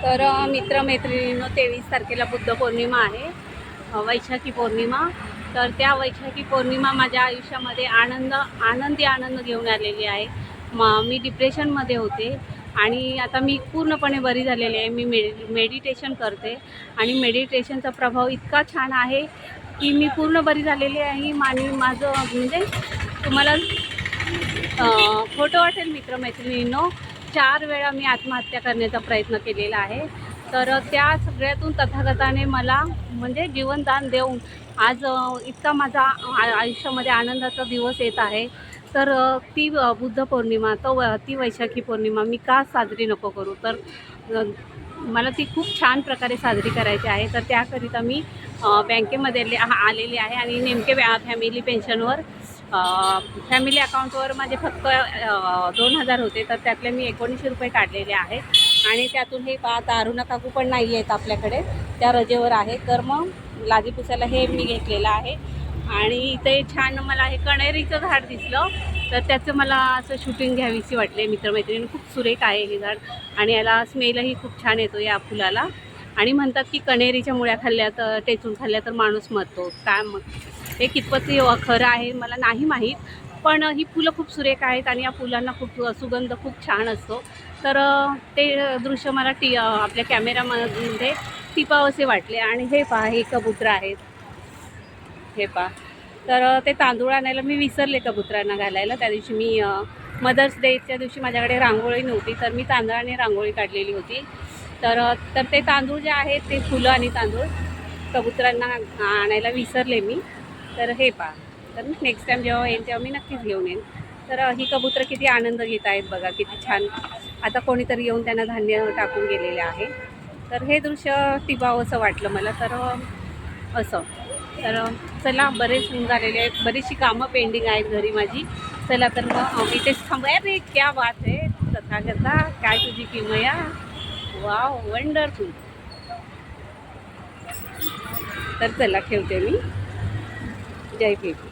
तर मित्रमैत्रिणींनो 23 तारखेला बुद्ध पौर्णिमा आहे, वैशाखी पौर्णिमा. तर त्या वैशाखी पौर्णिमा माझ्या आयुष्यामध्ये आनंद घेऊन आलेली आहे. मी डिप्रेशनमध्ये होते आणि आता मी पूर्णपणे बरी झालेली आहे. मी मेडिटेशन करते आणि मेडिटेशनचा प्रभाव इतका छान आहे की मी पूर्ण बरी झालेली आहे. आणि माझं म्हणजे तुम्हाला खोटं वाटेल मित्रमैत्रिणींनो, 4 वेळा मी आत्महत्या करण्याचा प्रयत्न केलेला आहे. तर त्या सगळ्यातून तथागताने मला म्हणजे जीवनदान देऊन आज इतका माझा आयुष्यामध्ये आनंदाचा दिवस येत आहे. तर ती बुद्ध पौर्णिमा ती वैशाखी पौर्णिमा मी का साजरी नको करू? तर मला ती खूप छान प्रकारे साजरी करायची आहे. तर त्याकरिता मी बँकेमध्ये आलेले आहे आणि नेमके फॅमिली पेन्शनवर फॅमिली अकाउंटवर माझे फक्त 2,000 होते. तर त्यातले मी 1900 रुपये काढलेले आहेत आणि त्यातून हे आता अरुणा काकू पण नाही आहेत आपल्याकडे, त्या रजेवर आहे. तर मग लादी पुसायला हे मी घेतलेलं आहे. आणि इथे छान मला हे कणेरीचं झाड दिसलं, तर त्याचं मला असं शूटिंग घ्यावीशी वाटले. मित्रमैत्रिणी खूप सुरेख आहे हे झाड आणि याला स्मेलही खूप छान येतो या फुलाला. आणि म्हणतात की कणेरीच्या मुळ्या खाल्ल्या तर टेचून खाल्ल्या तर माणूस मरतो. काय मग हे कितपत खरं आहे मला नाही माहीत, पण ही फुलं खूप सुरेख आहेत आणि या फुलांना खूप सुगंध खूप छान असतो. तर ते दृश्य मला आपल्या कॅमेरामध्ये टिपावसे वाटले. आणि हे पहा, हे कबूतर आहेत, हे पहा. तर ते तांदूळ आणायला मी विसरले कबुतरांना घालायला. त्या दिवशी मी मदर्स डेच्या दिवशी माझ्याकडे रांगोळी नव्हती, तर मी तांदळाने रांगोळी काढलेली होती. तर तर ते तांदूळ जे आहेत ते फुलं आणि तांदूळ कबुतरांना आणायला विसरले मी. तर हे पहा, तर नेक्स्ट टाईम जेव्हा येईन तेव्हा मी नक्कीच घेऊन येईन. तर ही कबुतरं किती आनंद घेत आहेत बघा, किती छान. आता कोणीतरी येऊन त्यांना धान्य टाकून गेलेले आहे. तर हे दृश्य टिपावंसं वाटलं मला. तर असं तर चला, बरेच होऊन झालेले आहेत, बरीचशी कामं पेंडिंग आहेत घरी माझी. चला तर मग इथेच थांबूया. रे क्या बात आहे, तथागता काय तुझी किमया, वाव वंडरफुल. तर चला ठेवते मी. जय भीम.